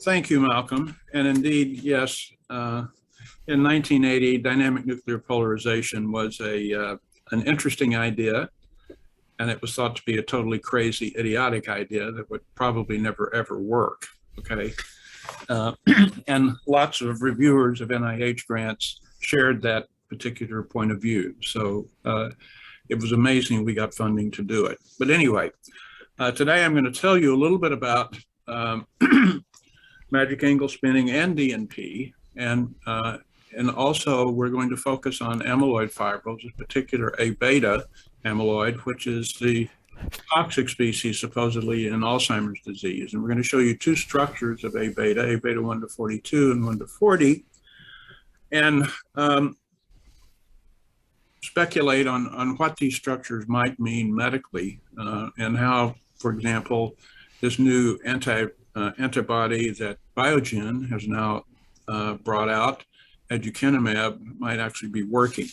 Thank you, Malcolm. And indeed, yes, in 1980, dynamic nuclear polarization was an interesting idea, and it was thought to be a totally crazy, idiotic idea that would probably never, ever work, okay? And lots of reviewers of NIH grants shared that particular point of view. So it was amazing we got funding to do it. But anyway, today I'm going to tell you a little bit about magic angle spinning and DNP, and also we're going to focus on amyloid fibrils, in particular A beta amyloid, which is the toxic species supposedly in Alzheimer's disease. And we're going to show you two structures of A beta 1 to 42 and 1 to 40, and speculate on what these structures might mean medically, and how, for example, this new antibody that Biogen has now brought out, aducanumab, might actually be working.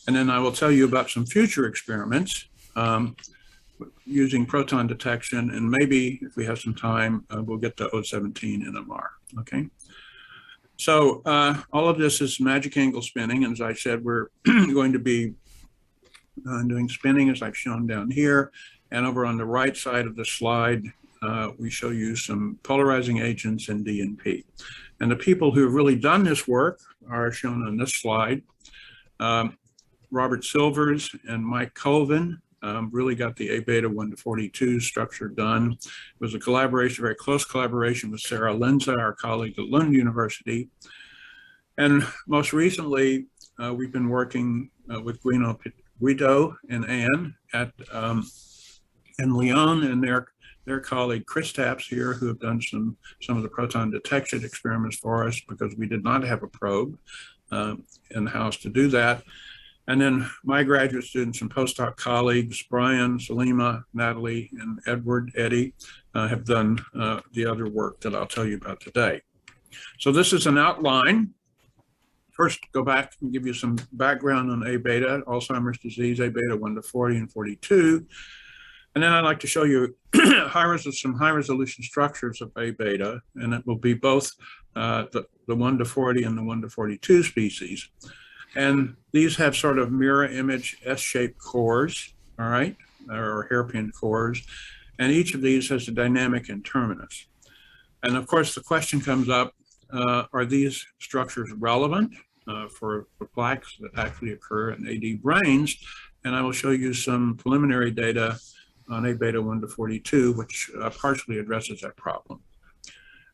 And then I will tell you about some future experiments using proton detection, and maybe if we have some time, we'll get to O17 NMR, okay? So all of this is magic angle spinning. And as I said, we're going to be doing spinning as I've shown down here. And over on the right side of the slide, we show you some polarizing agents in DNP. And the people who have really done this work are shown on this slide. Robert Silvers and Mike Colvin really got the A beta 1 to 42 structure done. It was a collaboration, very close collaboration with Sarah Lenza, our colleague at Lund University. And most recently, we've been working with Guido and Anne in Lyon, and their colleague Chris Taps here, who have done some of the proton detection experiments for us because we did not have a probe in-house to do that. And then my graduate students and postdoc colleagues, Brian, Salima, Natalie, and Eddie, have done the other work that I'll tell you about today. So this is an outline. First, go back and give you some background on A beta, Alzheimer's disease, A beta 1 to 40 and 42. And then I'd like to show you some high resolution structures of A beta, and it will be both the 1 to 40 and the 1 to 42 species. And these have sort of mirror image S-shaped cores, all right, or hairpin cores. And each of these has a dynamic N-terminus. And of course, the question comes up, are these structures relevant for plaques that actually occur in AD brains? And I will show you some preliminary data on A beta 1 to 42, which partially addresses that problem.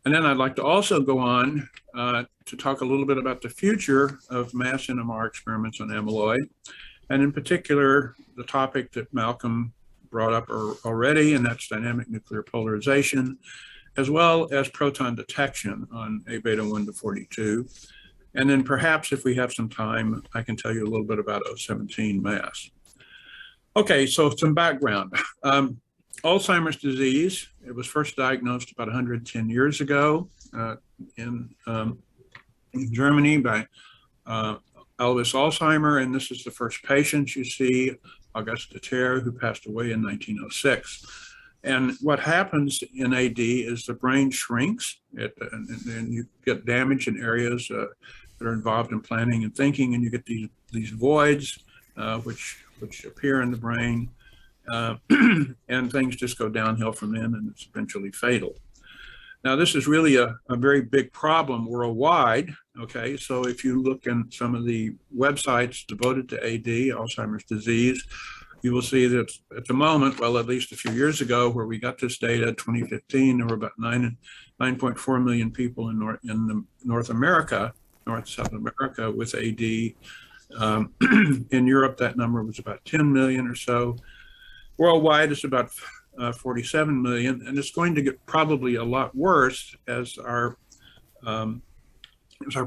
And then I'd like to also go on to talk a little bit about the future of mass NMR experiments on amyloid, and in particular, the topic that Malcolm brought up already, and that's dynamic nuclear polarization, as well as proton detection on A beta 1 to 42. And then perhaps if we have some time, I can tell you a little bit about O17 mass. Okay, so some background. Alzheimer's disease, it was first diagnosed about 110 years ago in Germany by Alois Alzheimer, and this is the first patient you see, Auguste Deterre, who passed away in 1906. And what happens in AD is the brain shrinks, and you get damage in areas that are involved in planning and thinking, and you get these voids which appear in the brain. And things just go downhill from then, and it's eventually fatal. Now, this is really a very big problem worldwide, okay? So if you look in some of the websites devoted to AD, Alzheimer's disease, you will see that at the moment, well, at least a few years ago, where we got this data, 2015, there were about 9.4 million people in North America, South America with AD. In Europe, that number was about 10 million or so. Worldwide, it's about 47 million, and it's going to get probably a lot worse as our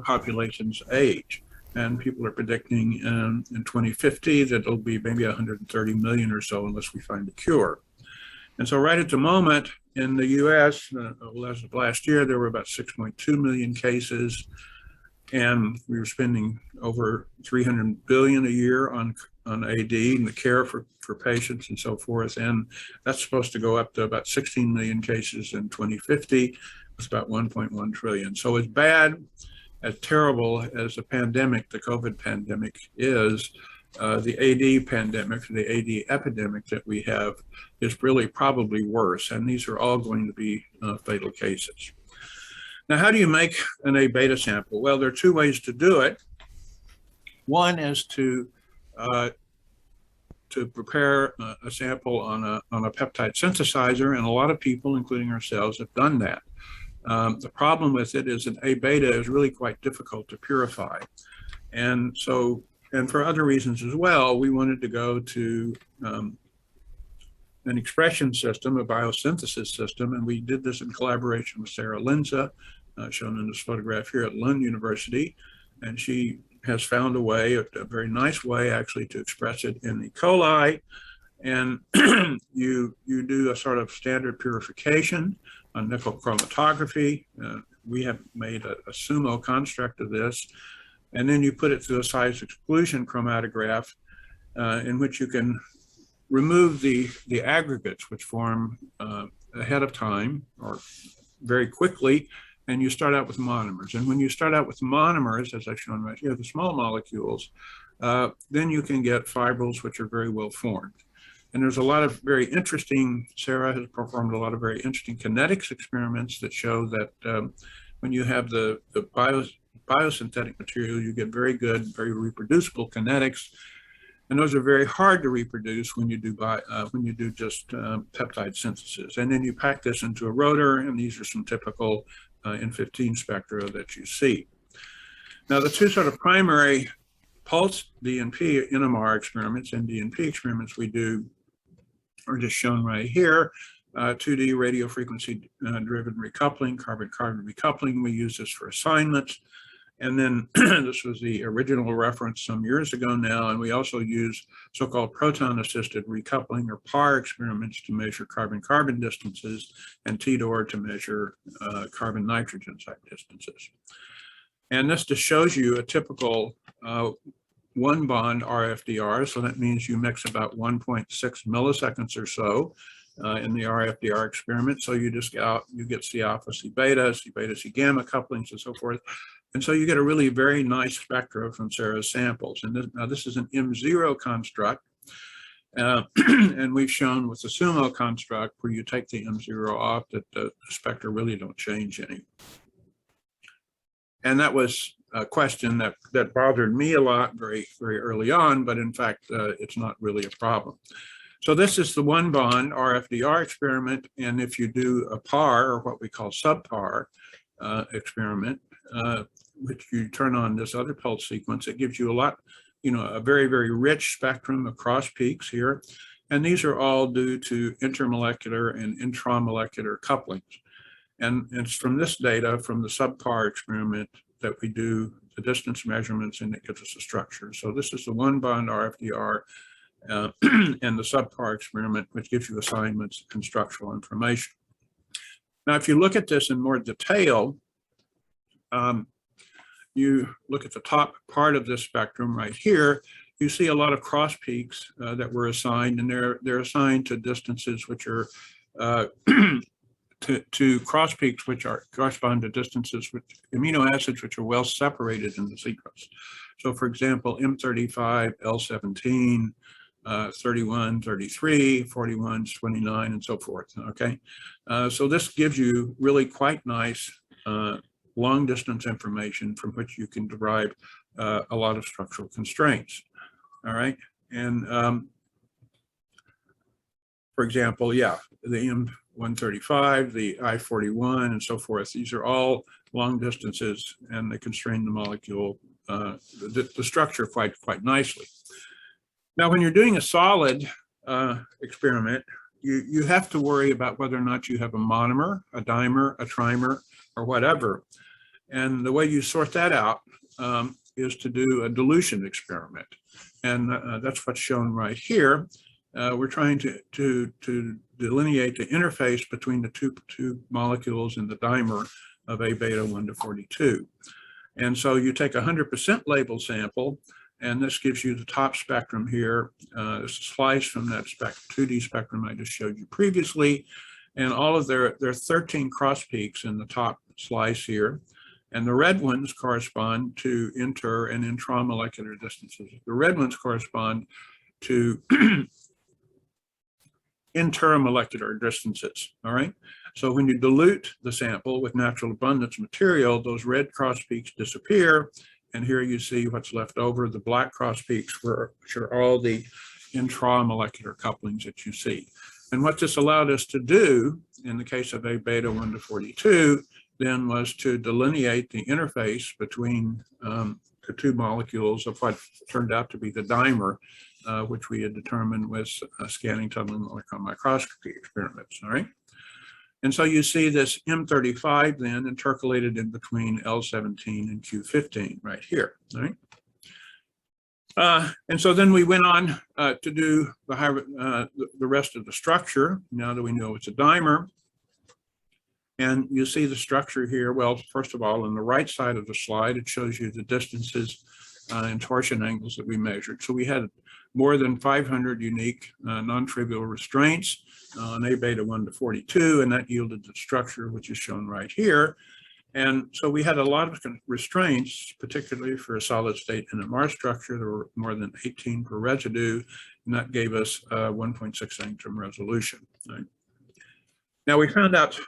populations age. And people are predicting in 2050 that it'll be maybe 130 million or so unless we find a cure. And so right at the moment in the US, as of last year, there were about 6.2 million cases, and we were spending over 300 billion a year on AD and the care for patients and so forth. And that's supposed to go up to about 16 million cases in 2050. It's about 1.1 trillion. So as bad, as terrible as the pandemic, the COVID pandemic is, the AD pandemic, the AD epidemic that we have is really probably worse. And these are all going to be fatal cases. Now, how do you make an A beta sample? Well, there are two ways to do it. One is to prepare a sample on a peptide synthesizer, and a lot of people, including ourselves, have done that. The problem with it is that A beta is really quite difficult to purify. And so, and for other reasons as well, we wanted to go to an expression system, a biosynthesis system, and we did this in collaboration with Sarah Linza, shown in this photograph here at Lund University, and she has found a way, a very nice way actually, to express it in E. coli, and you do a sort of standard purification on nickel chromatography. We have made a sumo construct of this, and then you put it through a size exclusion chromatograph in which you can remove the aggregates which form ahead of time or very quickly, and you start out with monomers. And when you start out with monomers, as I've shown right here, the small molecules, then you can get fibrils which are very well formed. And there's a lot of very interesting, Sarah has performed a lot of very interesting kinetics experiments that show that when you have the biosynthetic material, you get very good, very reproducible kinetics. And those are very hard to reproduce when you do just peptide synthesis. And then you pack this into a rotor, and these are some typical N15 spectra that you see. Now, the two sort of primary pulse DNP NMR experiments and DNP experiments we do are just shown right here. 2D radio frequency driven recoupling, carbon-carbon recoupling. We use this for assignments. And then this was the original reference some years ago now, and we also use so-called proton-assisted recoupling or PAR experiments to measure carbon-carbon distances, and TDOR to measure carbon-nitrogen type distances. And this just shows you a typical one-bond RFDR, so that means you mix about 1.6 milliseconds or so in the RFDR experiment. So you just get C alpha, C beta, C gamma couplings, and so forth. And so you get a really very nice spectra from Sarah's samples. And now this is an M0 construct. And we've shown with the SUMO construct, where you take the M0 off, that the spectra really don't change any. And that was a question that bothered me a lot very, very early on, but in fact, it's not really a problem. So this is the one bond RFDR experiment. And if you do a PAR, or what we call subpar experiment, which you turn on this other pulse sequence, it gives you a lot, a very, very rich spectrum of cross peaks here. And these are all due to intermolecular and intramolecular couplings. And it's from this data, from the subpar experiment, that we do the distance measurements, and it gives us a structure. So this is the one bond RFDR and the subpar experiment, which gives you assignments and structural information. Now, if you look at this in more detail, you look at the top part of this spectrum right here, you see a lot of cross peaks that were assigned, and they're assigned to distances which are to cross peaks which correspond to distances with amino acids which are well separated in the sequence. So for example, M35, L17, 31, 33, 41, 29, and so forth, okay? So this gives you really quite nice long distance information from which you can derive a lot of structural constraints, all right? And for example, yeah, the M135, the I41, and so forth, these are all long distances, and they constrain the molecule, the structure quite nicely. Now, when you're doing a solid experiment, you have to worry about whether or not you have a monomer, a dimer, a trimer, or whatever. And the way you sort that out is to do a dilution experiment. And that's what's shown right here. We're trying to delineate the interface between the two molecules in the dimer of A beta 1 to 42. And so you take a 100% label sample, and this gives you the top spectrum here. It's a slice from that 2D spectrum I just showed you previously. And all of there are 13 cross peaks in the top slice here. And the red ones correspond to inter and intramolecular distances. The red ones correspond to intermolecular distances, all right? So when you dilute the sample with natural abundance material, those red cross peaks disappear. And here you see what's left over, the black cross peaks, which are all the intramolecular couplings that you see. And what this allowed us to do in the case of A beta 1 to 42 then was to delineate the interface between the two molecules of what turned out to be the dimer, which we had determined with scanning tunneling electron microscopy experiments, all right? And so you see this M35 then intercalated in between L17 and Q15 right here, all right? And so then we went on to do the rest of the structure, now that we know it's a dimer. And you see the structure here. Well, first of all, on the right side of the slide, it shows you the distances and torsion angles that we measured. So we had more than 500 unique non-trivial restraints on A beta 1 to 42, and that yielded the structure, which is shown right here. And so we had a lot of restraints, particularly for a solid state NMR structure. There were more than 18 per residue, and that gave us 1.6 angstrom resolution. Right? Now we found out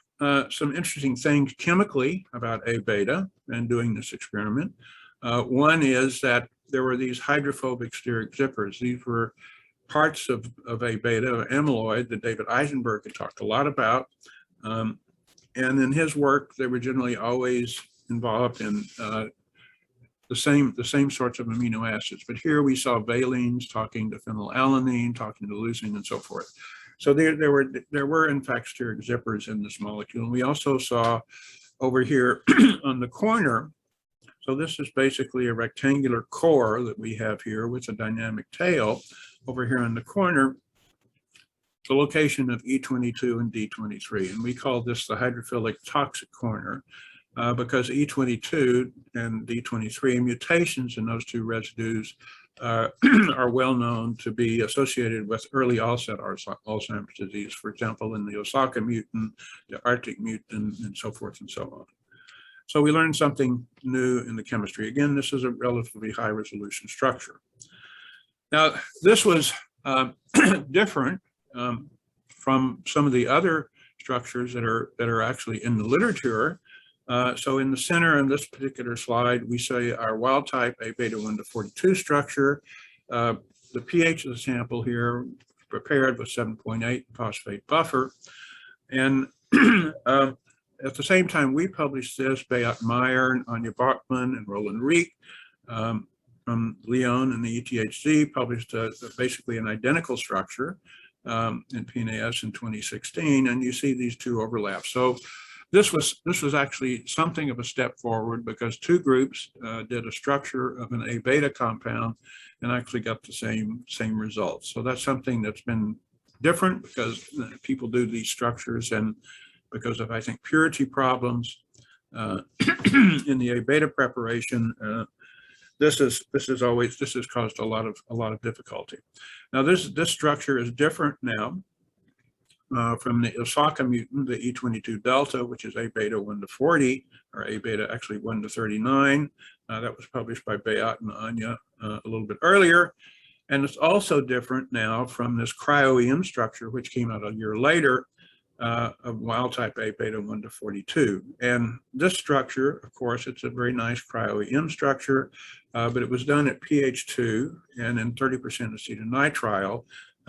some interesting things chemically about A beta and doing this experiment. One is that there were these hydrophobic steric zippers. These were parts of A beta, amyloid, that David Eisenberg had talked a lot about. And in his work, they were generally always involved in the same sorts of amino acids. But here we saw valines talking to phenylalanine, talking to leucine, and so forth. So there were in fact steric zippers in this molecule. And we also saw over here on the corner, so this is basically a rectangular core that we have here with a dynamic tail. Over here in the corner, the location of E22 and D23. And we call this the hydrophilic toxic corner because E22 and D23 mutations in those two residues are well known to be associated with early onset Alzheimer's disease, for example, in the Osaka mutant, the Arctic mutant, and so forth and so on. So we learned something new in the chemistry. Again, this is a relatively high resolution structure. Now, this was different from some of the other structures that are actually in the literature. So in the center in this particular slide, we say our wild type A beta 1 to 42 structure. The pH of the sample here prepared with 7.8 phosphate buffer. And at the same time, we published this, Beat Meyer, Anya Bachmann, and Roland Rieck from Lyon and the ETHZ published basically an identical structure in PNAS in 2016, and you see these two overlap. So this was actually something of a step forward because two groups did a structure of an A beta compound and actually got the same results. So that's something that's been different because people do these structures, and because of, I think, purity problems in the A beta preparation, this has caused a lot of difficulty. Now this structure is different now from the Osaka mutant, the E22 delta, which is A beta 1 to 40, or A beta actually 1 to 39. That was published by Beat and Anya a little bit earlier. And it's also different now from this cryo-EM structure, which came out a year later, of wild type A beta 1 to 42. And this structure, of course, it's a very nice cryo-EM structure, but it was done at pH 2 and in 30% acetonitrile.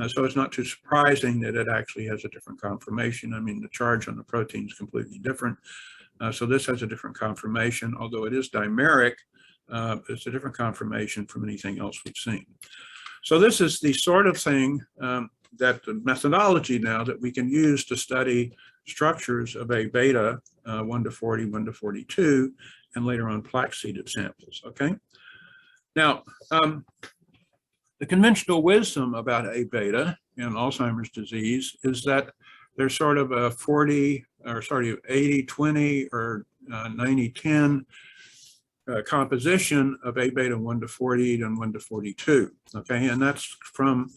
So it's not too surprising that it actually has a different conformation. I mean, the charge on the protein is completely different. So this has a different conformation, although it is dimeric, it's a different conformation from anything else we've seen. So this is the sort of thing that the methodology now that we can use to study structures of A beta 1 to 40, 1 to 42, and later on plaque seeded samples, okay? Now, the conventional wisdom about A beta in Alzheimer's disease is that there's sort of a 80-20 or 90-10 composition of A beta 1 to 40 and 1 to 42, okay? And that's from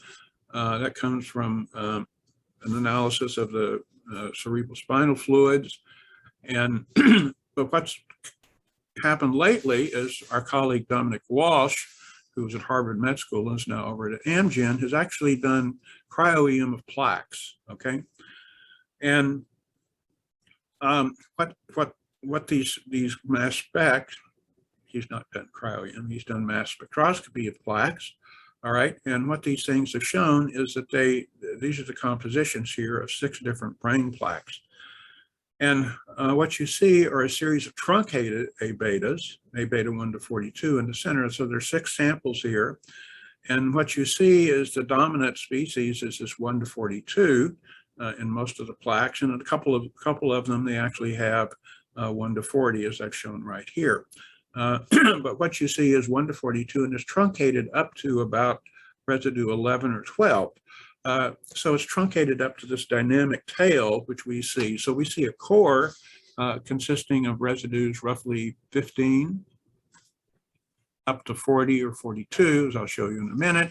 that comes from an analysis of the cerebrospinal fluids. And but what's happened lately is our colleague Dominic Walsh, who was at Harvard Med School and is now over at Amgen, has actually done cryo-EM of plaques. Okay, and what these mass spec, he's not done cryo-EM, he's done mass spectroscopy of plaques. All right, and what these things have shown is that these are the compositions here of 6 different brain plaques. And what you see are a series of truncated A betas, A beta 1 to 42 in the center. So there's 6 samples here. And what you see is the dominant species is this 1 to 42 in most of the plaques. And a couple of them, they actually have 1 to 40, as I've shown right here. But what you see is 1 to 42, and it's truncated up to about residue 11 or 12. So it's truncated up to this dynamic tail, which we see. So we see a core consisting of residues roughly 15 up to 40 or 42, as I'll show you in a minute,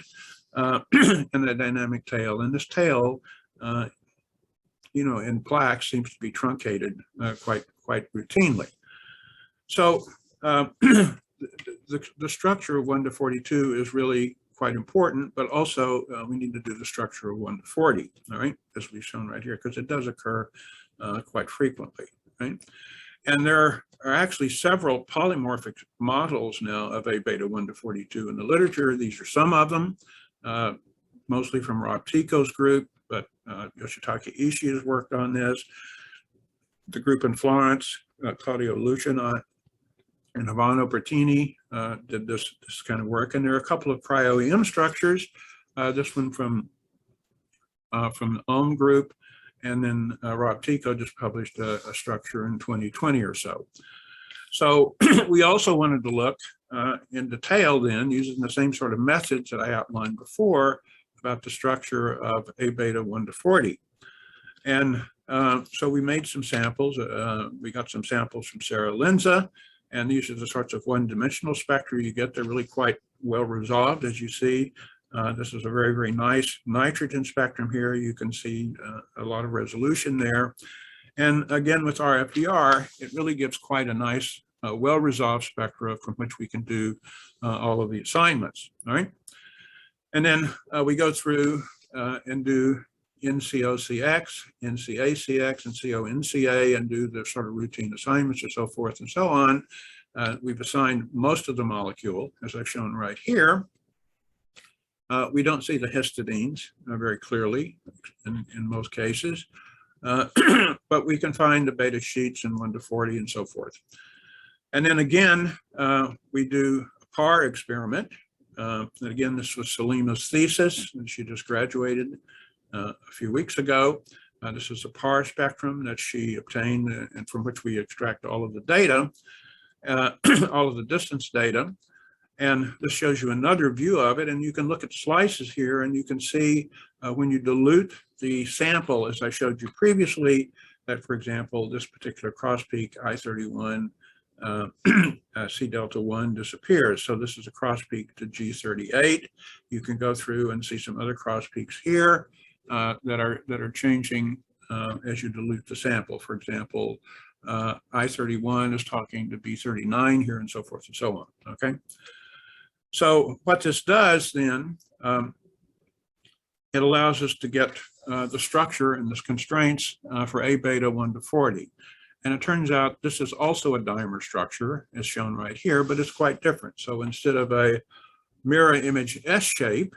and the dynamic tail. And this tail, in plaques seems to be truncated quite routinely. So the structure of 1 to 42 is really quite important, but also we need to do the structure of 1 to 40, all right, as we've shown right here, because it does occur quite frequently, right? And there are actually several polymorphic models now of A beta 1 to 42 in the literature. These are some of them, mostly from Rob Tico's group, but Yoshitaka Ishii has worked on this. The group in Florence, Claudio Lucianot and Ivano Bertini did this kind of work. And there are a couple of cryo-EM structures. This one from the Ohm group, and then Rob Tico just published a structure in 2020 or so. So we also wanted to look in detail then, using the same sort of methods that I outlined before about the structure of A beta 1 to 40. And so we made some samples. We got some samples from Sarah Linza, and these are the sorts of one-dimensional spectra you get. They're really quite well resolved, as you see. This is a very, very nice nitrogen spectrum here. You can see a lot of resolution there. And again, with RFDR, it really gives quite a nice, well-resolved spectra from which we can do all of the assignments, all right? And then we go through and do NCOCX, NCACX, and CONCA, and do the sort of routine assignments and so forth and so on. We've assigned most of the molecule, as I've shown right here. We don't see the histidines very clearly in most cases, but we can find the beta sheets in 1 to 40 and so forth. And then again, we do a PAR experiment. And again, this was Salima's thesis, and she just graduated a few weeks ago. This is a PAR spectrum that she obtained and from which we extract all of the data, all of the distance data. And this shows you another view of it. And you can look at slices here, and you can see when you dilute the sample, as I showed you previously, that, for example, this particular cross peak I31 C delta 1 disappears. So this is a cross peak to G38. You can go through and see some other cross peaks here that are changing as you dilute the sample. For example, I31 is talking to B39 here, and so forth and so on. Okay. So what this does then, it allows us to get the structure and the constraints for A beta 1 to 40. And it turns out this is also a dimer structure, as shown right here, but it's quite different. So instead of a mirror image S-shape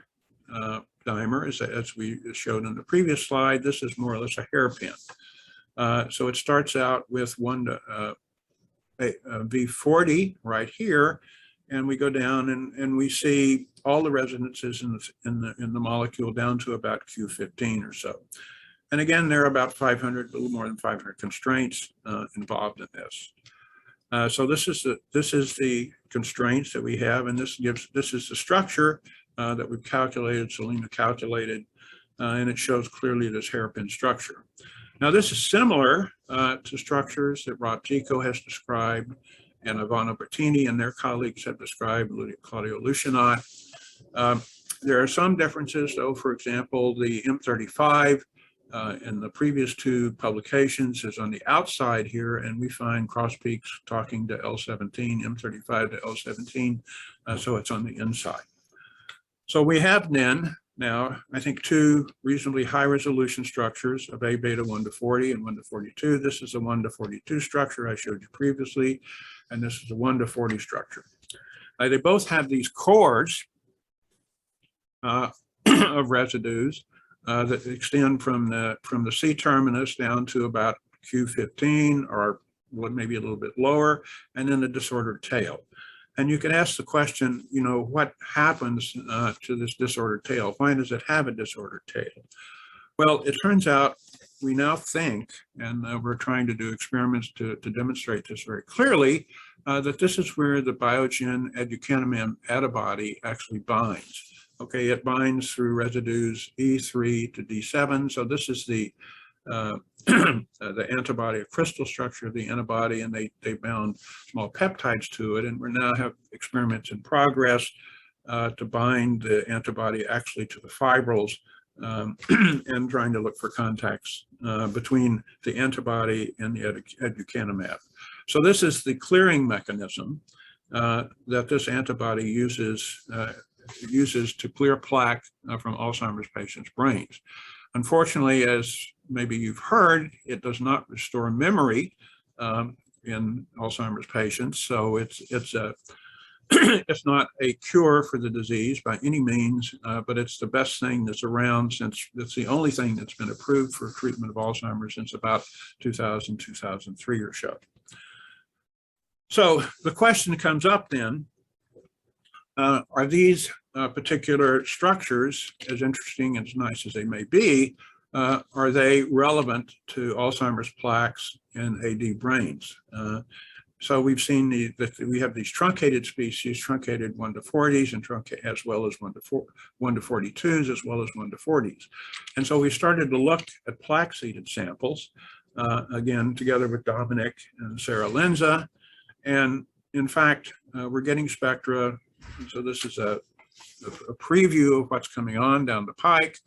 dimer, as we showed in the previous slide, this is more or less a hairpin. So it starts out with V40 right here, and we go down and we see all the resonances in the molecule down to about Q15 or so. And again, there are about 500, a little more than 500 constraints involved in this. So this is the constraints that we have, and this is the structure that we've calculated, Salima calculated, and it shows clearly this hairpin structure. Now this is similar to structures that Rob Tico has described, and Ivano Bertini and their colleagues have described, Claudio Lucianot. There are some differences, though. For example, the M35 in the previous two publications is on the outside here, and we find cross peaks talking to L17, M35 to L17, so it's on the inside. So we have then now, I think, two reasonably high resolution structures of A beta 1 to 40 and 1 to 42. This is the 1 to 42 structure I showed you previously, and this is the 1 to 40 structure. They both have these cores of residues that extend from the C terminus down to about Q15 or maybe a little bit lower, and then the disordered tail. And you can ask the question, you know, what happens to this disordered tail? Why does it have a disordered tail? Well, it turns out we now think, and we're trying to do experiments to demonstrate this very clearly, that this is where the Biogen aducanumab antibody actually binds. Okay, it binds through residues E3 to D7. So this is the antibody, a crystal structure of the antibody, and they bound small peptides to it. And we now have experiments in progress to bind the antibody actually to the fibrils and trying to look for contacts between the antibody and the aducanumab. So this is the clearing mechanism that this antibody uses to clear plaque from Alzheimer's patients' brains. Unfortunately, as maybe you've heard, it does not restore memory in Alzheimer's patients. So it's not a cure for the disease by any means, but it's the best thing that's around, since it's the only thing that's been approved for treatment of Alzheimer's since about 2000, 2003 or so. So the question comes up then, are these particular structures, as interesting and as nice as they may be, are they relevant to Alzheimer's plaques in AD brains? So we've seen that we have these truncated species, truncated 1 to 40s, and as well as 1 to 42s, as well as 1 to 40s. And so we started to look at plaque-seeded samples, again, together with Dominic and Sarah Lenza. And in fact, we're getting spectra. So this is a preview of what's coming on down the pike.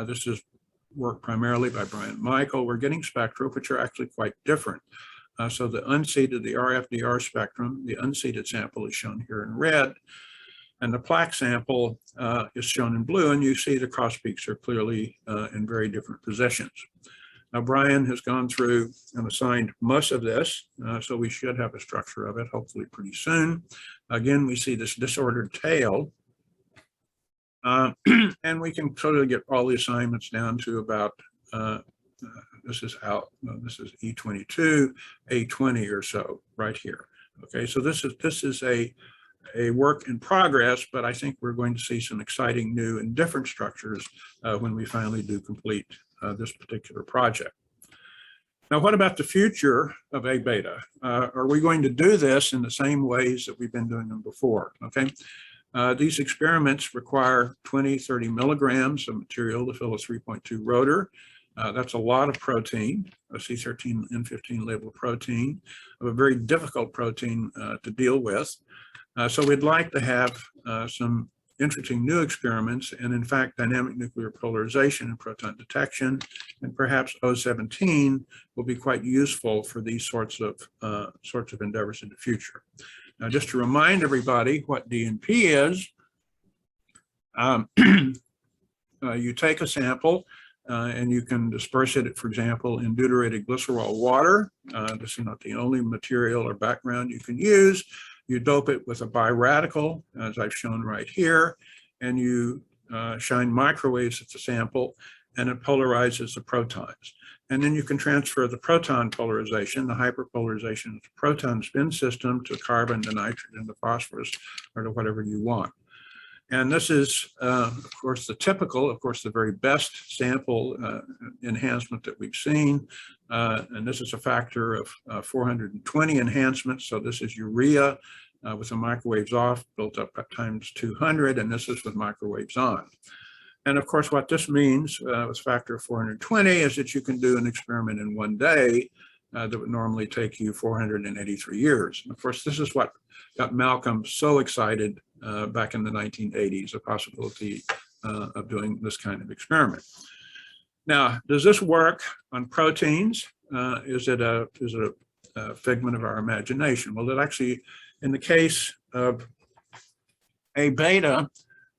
This is work primarily by Brian Michael. We're getting spectra, which are actually quite different. So the unseeded, the RFDR spectrum, the unseeded sample is shown here in red, and the plaque sample is shown in blue, and you see the cross peaks are clearly in very different positions. Now, Brian has gone through and assigned most of this, so we should have a structure of it hopefully pretty soon. Again, we see this disordered tail, and we can totally get all the assignments down to about, this is E22, A20 or so right here. Okay, so this is a work in progress, but I think we're going to see some exciting new and different structures when we finally do complete this particular project. Now, what about the future of A beta? Are we going to do this in the same ways that we've been doing them before? Okay, these experiments require 20, 30 milligrams of material to fill a 3.2 rotor. That's a lot of protein, a C13 N15 labeled protein, of a very difficult protein to deal with. So we'd like to have some interesting new experiments, and in fact, dynamic nuclear polarization and proton detection, and perhaps O17 will be quite useful for these sorts of endeavors in the future. Now, just to remind everybody what DNP is, you take a sample and you can disperse it, for example, in deuterated glycerol water. This is not the only material or background you can use. You dope it with a biradical, as I've shown right here, and you shine microwaves at the sample, and it polarizes the protons. And then you can transfer the proton polarization, the hyperpolarization of the proton spin system, to carbon, to nitrogen, to phosphorus, or to whatever you want. And this is, of course, the very best sample enhancement that we've seen. And this is a factor of 420 enhancement. So this is urea with the microwaves off, built up at times 200, and this is with microwaves on. And of course, what this means with factor of 420 is that you can do an experiment in 1 day that would normally take you 483 years. And of course, this is what got Malcolm so excited back in the 1980s, the possibility of doing this kind of experiment. Now, does this work on proteins? Is it a figment of our imagination? Well, it actually, in the case of A beta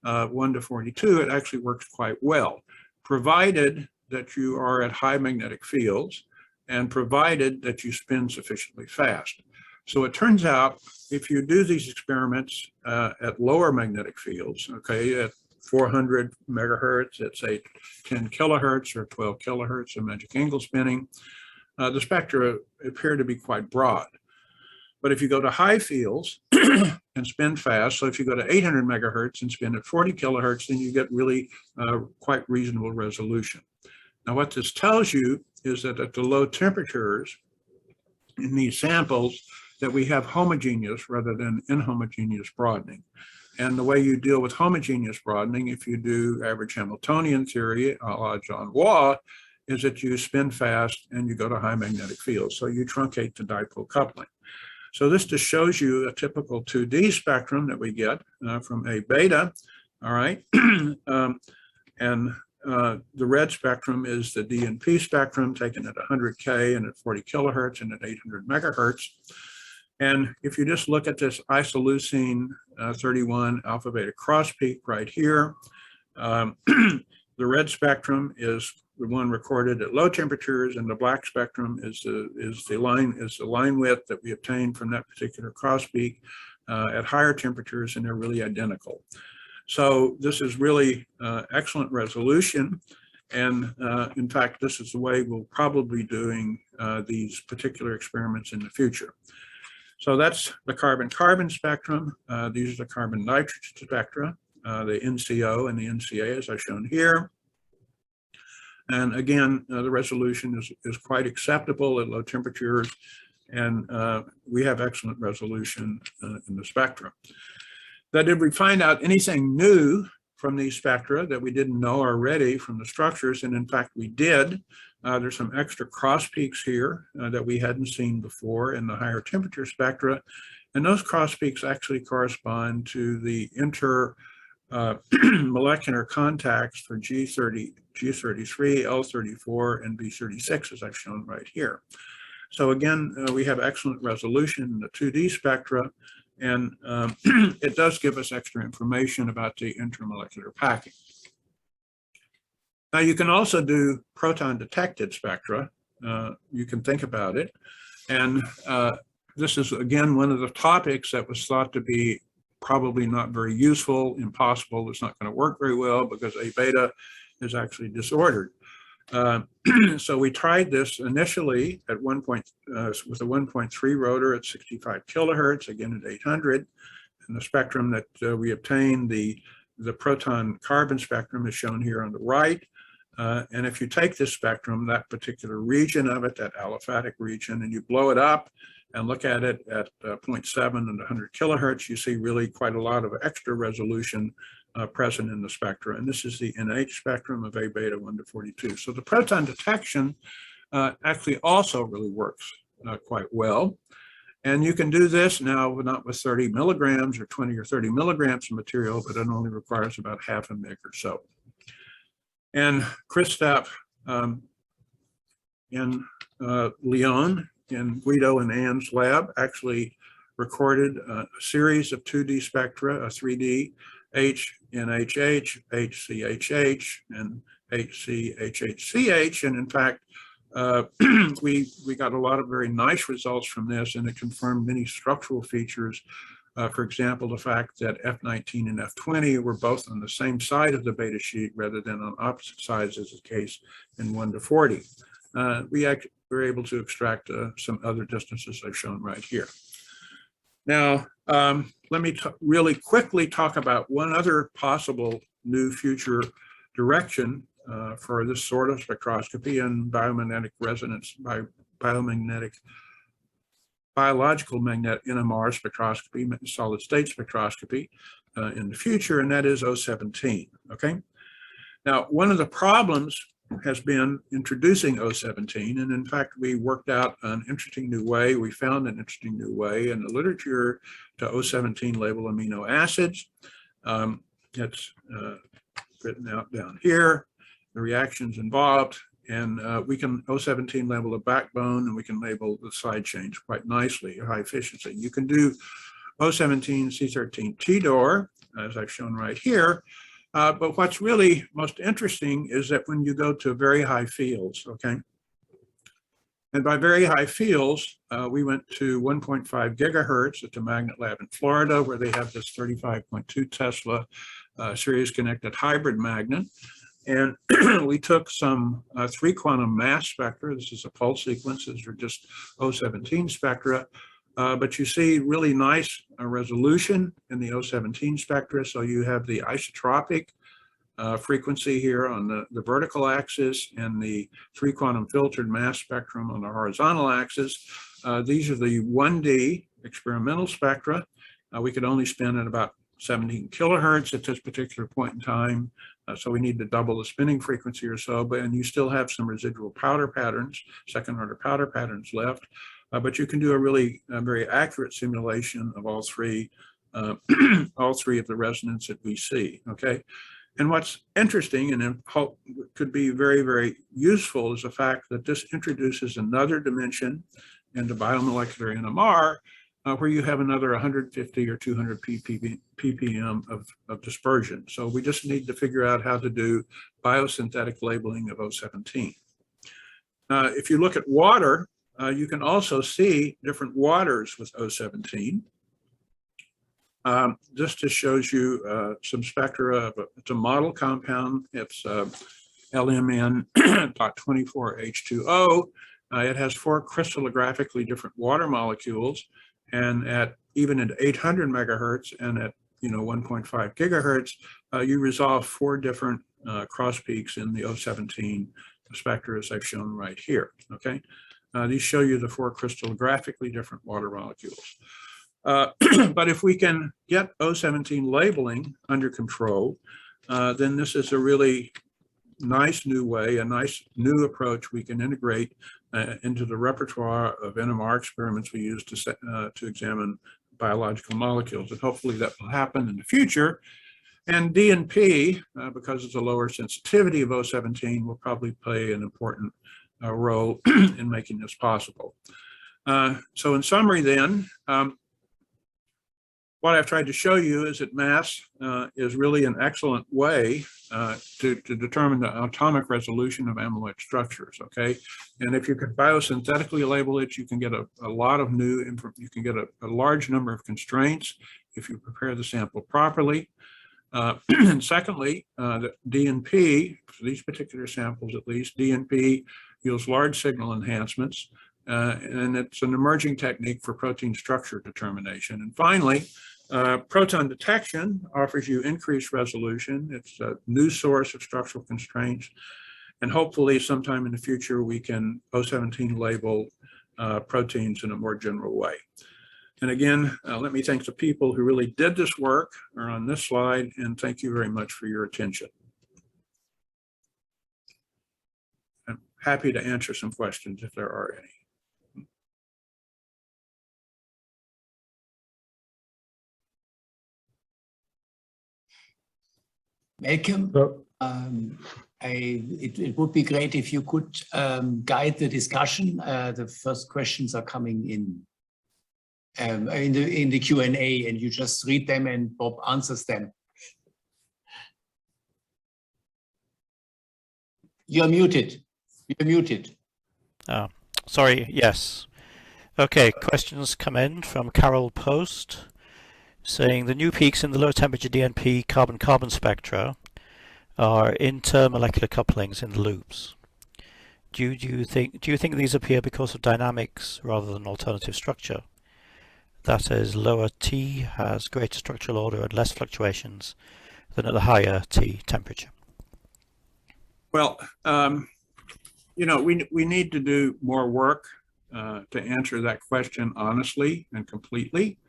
1 to 42, it actually works quite well, provided that you are at high magnetic fields and provided that you spin sufficiently fast. So it turns out if you do these experiments at lower magnetic fields, okay, at 400 megahertz, at say 10 kilohertz or 12 kilohertz of magic angle spinning, the spectra appear to be quite broad. But if you go to high fields and spin fast, so if you go to 800 megahertz and spin at 40 kilohertz, then you get really quite reasonable resolution. Now, what this tells you is that at the low temperatures in these samples, that we have homogeneous rather than inhomogeneous broadening. And the way you deal with homogeneous broadening, if you do average Hamiltonian theory, a la John Waugh, is that you spin fast and you go to high magnetic fields. So you truncate the dipole coupling. So this just shows you a typical 2D spectrum that we get from A beta, all right? The red spectrum is the D and P spectrum taken at 100K and at 40 kilohertz and at 800 megahertz. And if you just look at this isoleucine 31 alpha beta cross peak right here, the red spectrum is the one recorded at low temperatures, and the black spectrum is the line width that we obtained from that particular cross peak at higher temperatures, and they're really identical. So this is really excellent resolution, and in fact, this is the way we'll probably be doing these particular experiments in the future. So that's the carbon-carbon spectrum. These are the carbon-nitrogen spectra, the NCO and the NCA, as I've shown here. And again, the resolution is quite acceptable at low temperatures, and we have excellent resolution in the spectrum. Now, did we find out anything new from these spectra that we didn't know already from the structures? And in fact, we did. There's some extra cross peaks here that we hadn't seen before in the higher temperature spectra. And those cross peaks actually correspond to the intermolecular contacts for G33, L34, and B36, as I've shown right here. So again, we have excellent resolution in the 2D spectra, and it does give us extra information about the intermolecular packing. Now, you can also do proton-detected spectra. You can think about it. And this is, again, one of the topics that was thought to be probably not very useful, impossible. It's not going to work very well because A beta is actually disordered. So we tried this initially at with a 1.3 rotor at 65 kilohertz, again at 800. And the spectrum that we obtained, the proton-carbon spectrum is shown here on the right. And if you take this spectrum, that particular region of it, that aliphatic region, and you blow it up and look at it at 0.7 and 100 kilohertz, you see really quite a lot of extra resolution present in the spectra. And this is the NH spectrum of A beta 1 to 42. So the proton detection actually also really works quite well. And you can do this now, not with 30 milligrams or 20 or 30 milligrams of material, but it only requires about half a meg or so. And Christophe in Lyon, in Guido and Anne's lab, actually recorded a series of 2D spectra, a 3D, HNHH, HCHH, and HCHHCH. And in fact, we got a lot of very nice results from this, and it confirmed many structural features. For example, the fact that F19 and F20 were both on the same side of the beta sheet rather than on opposite sides, as is the case in 1 to 40. We were able to extract some other distances I've shown right here. Now, let me really quickly talk about one other possible new future direction for this sort of spectroscopy and biomagnetic resonance, biological magnetic NMR spectroscopy, solid state spectroscopy in the future, and that is O17, okay? Now, one of the problems has been introducing O17, and in fact, we worked out an interesting new way. We found an interesting new way in the literature to O17 label amino acids. It's written out down here. the reactions involved, and we can O17 label the backbone, and we can label the side chains quite nicely, high efficiency. You can do O17 C13 TDOR, as I've shown right here. But what's really most interesting is that when you go to very high fields, okay? And by very high fields, we went to 1.5 gigahertz at the Magnet Lab in Florida, where they have this 35.2 Tesla series connected hybrid magnet. And we took some 3 quantum mass spectra. This is a pulse sequence. These are just O17 spectra. But you see really nice resolution in the O17 spectra. So you have the isotropic frequency here on the vertical axis and the 3 quantum filtered mass spectrum on the horizontal axis. These are the 1D experimental spectra. We could only spin at about 17 kilohertz at this particular point in time. So we need to double the spinning frequency or so, and you still have some residual powder patterns, second order powder patterns left. But you can do a really very accurate simulation of all three of the resonance that we see, okay? And what's interesting and could be very, very useful is the fact that this introduces another dimension into biomolecular NMR, where you have another 150 or 200 ppm of dispersion. So we just need to figure out how to do biosynthetic labeling of O17. If you look at water, you can also see different waters with O17. This just shows you some spectra. It's a model compound. It's LMN.24H2O. It has 4 crystallographically different water molecules, and even at 800 megahertz and at 1.5 gigahertz, you resolve 4 different cross peaks in the O17 spectra, as I've shown right here. Okay, these show you the 4 crystallographically different water molecules. But if we can get O17 labeling under control, then this is a really nice new way, a nice new approach we can integrate into the repertoire of NMR experiments we use to examine biological molecules. And hopefully that will happen in the future. And DNP, because it's a lower sensitivity of O17, will probably play an important role in making this possible. So in summary then, what I've tried to show you is that mass is really an excellent way to determine the atomic resolution of amyloid structures, okay? And if you can biosynthetically label it, you can get a lot of you can get a large number of constraints if you prepare the sample properly. And secondly, the DNP, for these particular samples at least, DNP yields large signal enhancements, and it's an emerging technique for protein structure determination. And finally, proton detection offers you increased resolution. It's a new source of structural constraints. And hopefully sometime in the future, we can O17 label proteins in a more general way. And again, let me thank the people who really did this work are on this slide, and thank you very much for your attention. I'm happy to answer some questions if there are any. Malcolm, it would be great if you could guide the discussion. The first questions are coming in the Q&A, and you just read them and Bob answers them. You're muted. You're muted. Oh, sorry. Yes. Okay. Questions come in from Carol Post, saying the new peaks in the low temperature DNP carbon-carbon spectra are intermolecular couplings in the loops. Do you think these appear because of dynamics rather than alternative structure? That is, lower T has greater structural order and less fluctuations than at the higher T temperature. Well, we need to do more work to answer that question honestly and completely.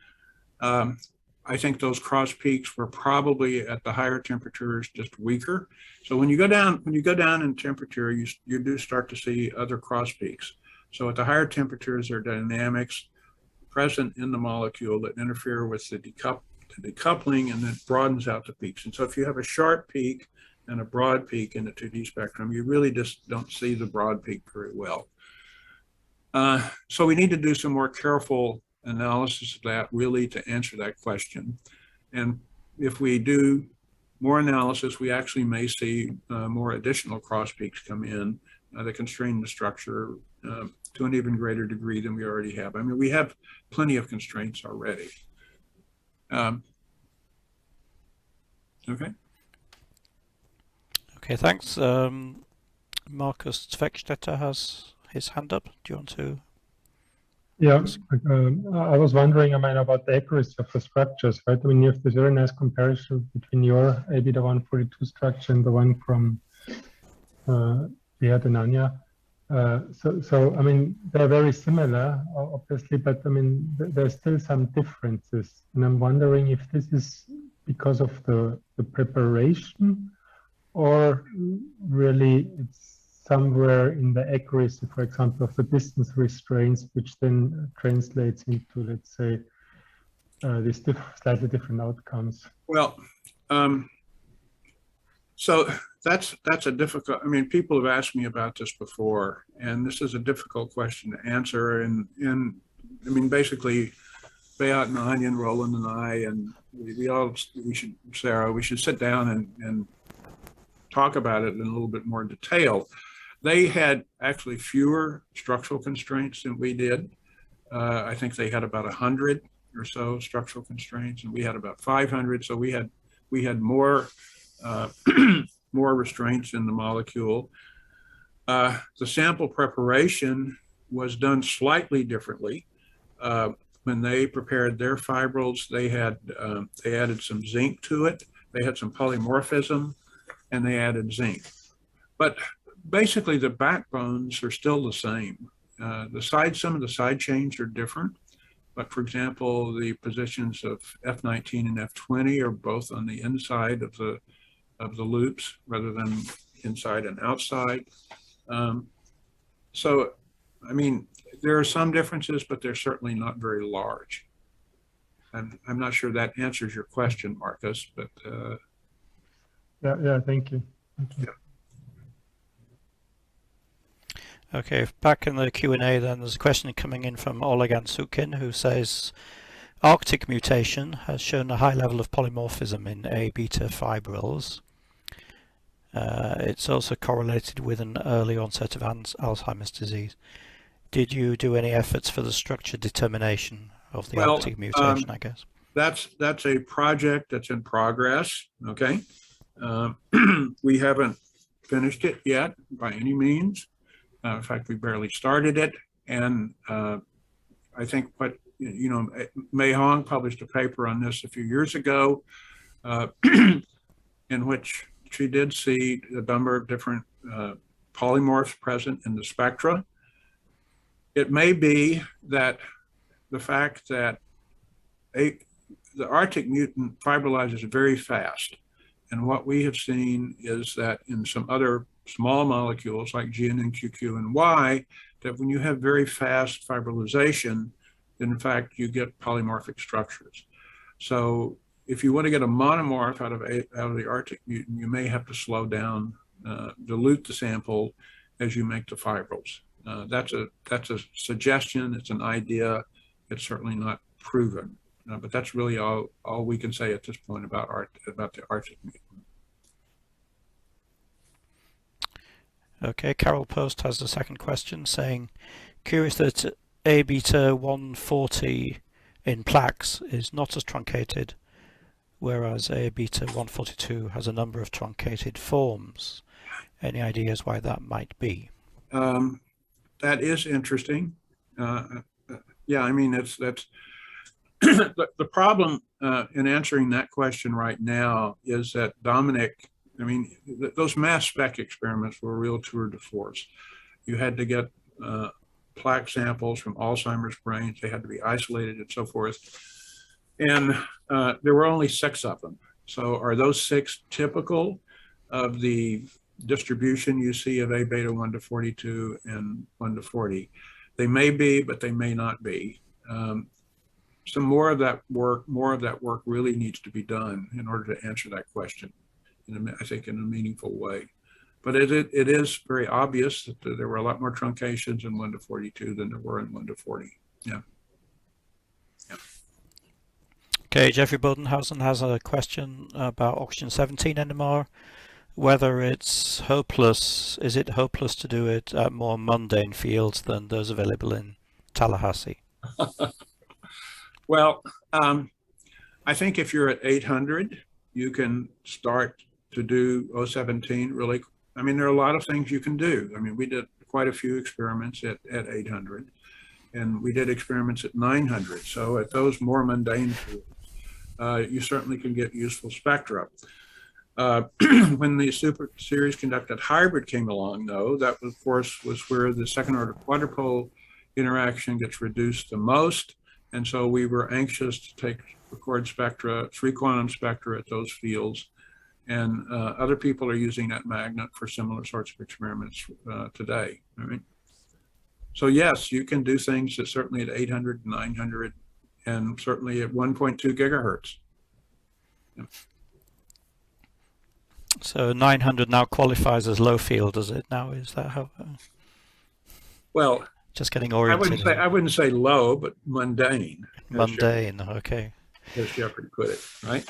I think those cross peaks were probably at the higher temperatures just weaker. So when you go down in temperature, you do start to see other cross peaks. So at the higher temperatures, there are dynamics present in the molecule that interfere with the decoupling, and then broadens out the peaks. And so if you have a sharp peak and a broad peak in the 2D spectrum, you really just don't see the broad peak very well. So we need to do some more careful analysis of that really to answer that question. And if we do more analysis, we actually may see more additional cross peaks come in that constrain the structure to an even greater degree than we already have. I mean, we have plenty of constraints already. Okay. Okay, thanks. Markus Zweckstetter has his hand up. Do you want to? Yeah, I was wondering, I mean, about the accuracy of the structures, right? I mean, you have this very nice comparison between your AB 142 structure and the one from Denania. So I mean, they're very similar, obviously, but I mean, there's still some differences. And I'm wondering if this is because of the preparation, or really it's somewhere in the accuracy, for example, of the distance restraints, which then translates into, let's say, these slightly different outcomes. Well, so that's a difficult, I mean, people have asked me about this before, and this is a difficult question to answer. And I mean, basically, Beat and Onion, Roland and I, and Sarah, we should sit down and talk about it in a little bit more detail. They had actually fewer structural constraints than we did. I think they had about 100 or so structural constraints, and we had about 500. So we had more more restraints in the molecule. The sample preparation was done slightly differently. When they prepared their fibrils, they added some zinc to it. They had some polymorphism, and they added zinc. But basically, the backbones are still the same. Some of the side chains are different, but for example, the positions of F19 and F20 are both on the inside of the loops rather than inside and outside. So, I mean, there are some differences, but they're certainly not very large. I'm not sure that answers your question, Marcus, but yeah, thank you. Yeah. Okay, back in the Q&A then, there's a question coming in from Oleg Ansukin, who says, Arctic mutation has shown a high level of polymorphism in A beta fibrils. It's also correlated with an early onset of Alzheimer's disease. Did you do any efforts for the structure determination of the Arctic mutation, I guess? That's a project that's in progress, okay? We haven't finished it yet by any means. In fact, we barely started it. And I think Mei Hong published a paper on this a few years ago in which she did see a number of different polymorphs present in the spectra. It may be that the fact that the Arctic mutant fibrillizes very fast. And what we have seen is that in some other small molecules like GNN, QQ, and Y, that when you have very fast fibrillization, then in fact you get polymorphic structures. So if you want to get a monomorph out of the Arctic mutant, you may have to slow down, dilute the sample as you make the fibrils. That's a suggestion. It's an idea. It's certainly not proven. But that's really all we can say at this point about the Arctic mutant. Okay, Carol Post has the second question saying, curious that A beta 140 in plaques is not as truncated, whereas A beta 142 has a number of truncated forms. Any ideas why that might be? That is interesting. Yeah, I mean, that's the problem in answering that question right now is that Dominic, I mean, those mass spec experiments were a real tour de force. You had to get plaque samples from Alzheimer's brains. They had to be isolated and so forth. And there were only 6 of them. So are those 6 typical of the distribution you see of A beta 1 to 42 and 1 to 40? They may be, but they may not be. Some more of that work really needs to be done in order to answer that question. I think, in a meaningful way. But it is very obvious that there were a lot more truncations in 1 to 42 than there were in 1 to 40. Yeah. Yeah. Okay, Jeffrey Bodenhausen has a question about oxygen 17 NMR. Whether it's hopeless, is it hopeless to do it at more mundane fields than those available in Tallahassee? Well, I think if you're at 800, you can start to do 017 really. I mean, there are a lot of things you can do. I mean, we did quite a few experiments at 800, and we did experiments at 900. So at those more mundane fields, you certainly can get useful spectra. When the super series conducted hybrid came along, though, that of course was where the second order quadrupole interaction gets reduced the most. And so we were anxious to record spectra, 3 quantum spectra at those fields. And other people are using that magnet for similar sorts of experiments today. Right? So yes, you can do things that certainly at 800, 900, and certainly at 1.2 gigahertz. Yeah. So 900 now qualifies as low field, does it now? Is that how? Well, just getting oriented. I wouldn't say low, but mundane. Mundane, okay. As Jeffrey put it, right?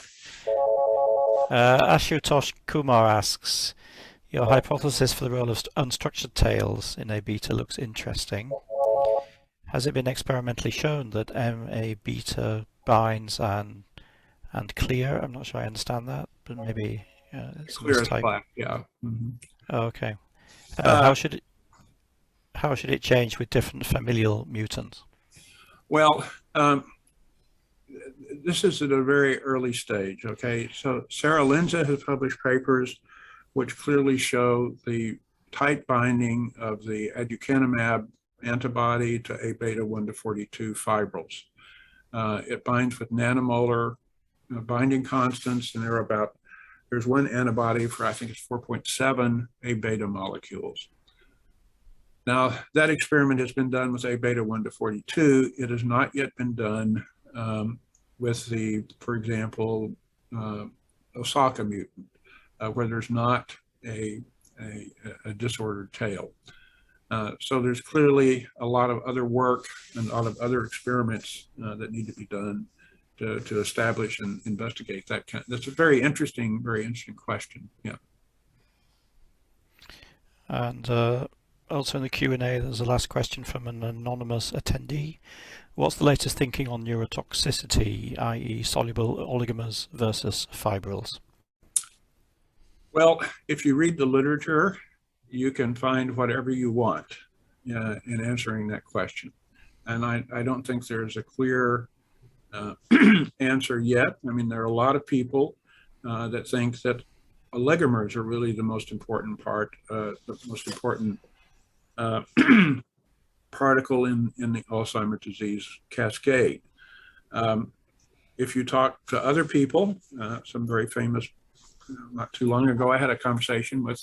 Ashutosh Kumar asks, your hypothesis for the role of unstructured tails in A beta looks interesting. Has it been experimentally shown that MA beta binds and clear? I'm not sure I understand that, but maybe. Clear as black, yeah. Mm-hmm. Oh, okay. How should it change with different familial mutants? Well, this is at a very early stage. Okay, so Sarah Linza has published papers which clearly show the tight binding of the aducanumab antibody to A beta 1 to 42 fibrils. It binds with nanomolar binding constants, and there's one antibody for, I think it's 4.7 A beta molecules. Now, that experiment has been done with A beta 1 to 42. It has not yet been done with the, for example, Osaka mutant, where there's not a disordered tail. So there's clearly a lot of other work and a lot of other experiments that need to be done to establish and investigate that kind. That's a very interesting question. Yeah. And also in the Q&A, there's a last question from an anonymous attendee. What's the latest thinking on neurotoxicity, i.e. soluble oligomers versus fibrils? Well, if you read the literature, you can find whatever you want in answering that question. And I don't think there's a clear answer yet. I mean, there are a lot of people that think that oligomers are really the most important part, the most important particle in the Alzheimer's disease cascade. If you talk to other people, some very famous, not too long ago, I had a conversation with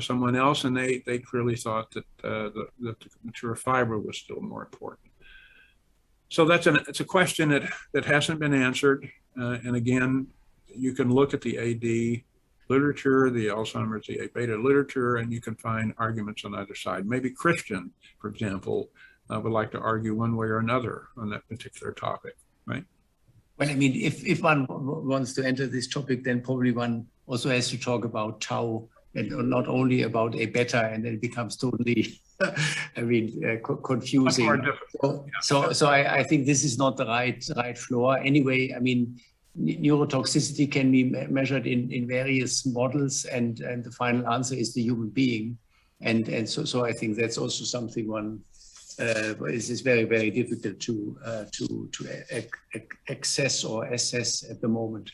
someone else, and they clearly thought that the mature fiber was still more important. So it's a question that hasn't been answered. And again, you can look at the AD literature, the Alzheimer's, the A beta literature, and you can find arguments on either side. Maybe Christian, for example, would like to argue one way or another on that particular topic, right? Well, I mean, if one wants to enter this topic, then probably one also has to talk about tau and not only about A beta, and then it becomes totally, I mean, confusing. So I think this is not the right floor. Anyway, I mean, neurotoxicity can be measured in various models, and the final answer is the human being. And so I think that's also something one is very, very difficult to access or assess at the moment.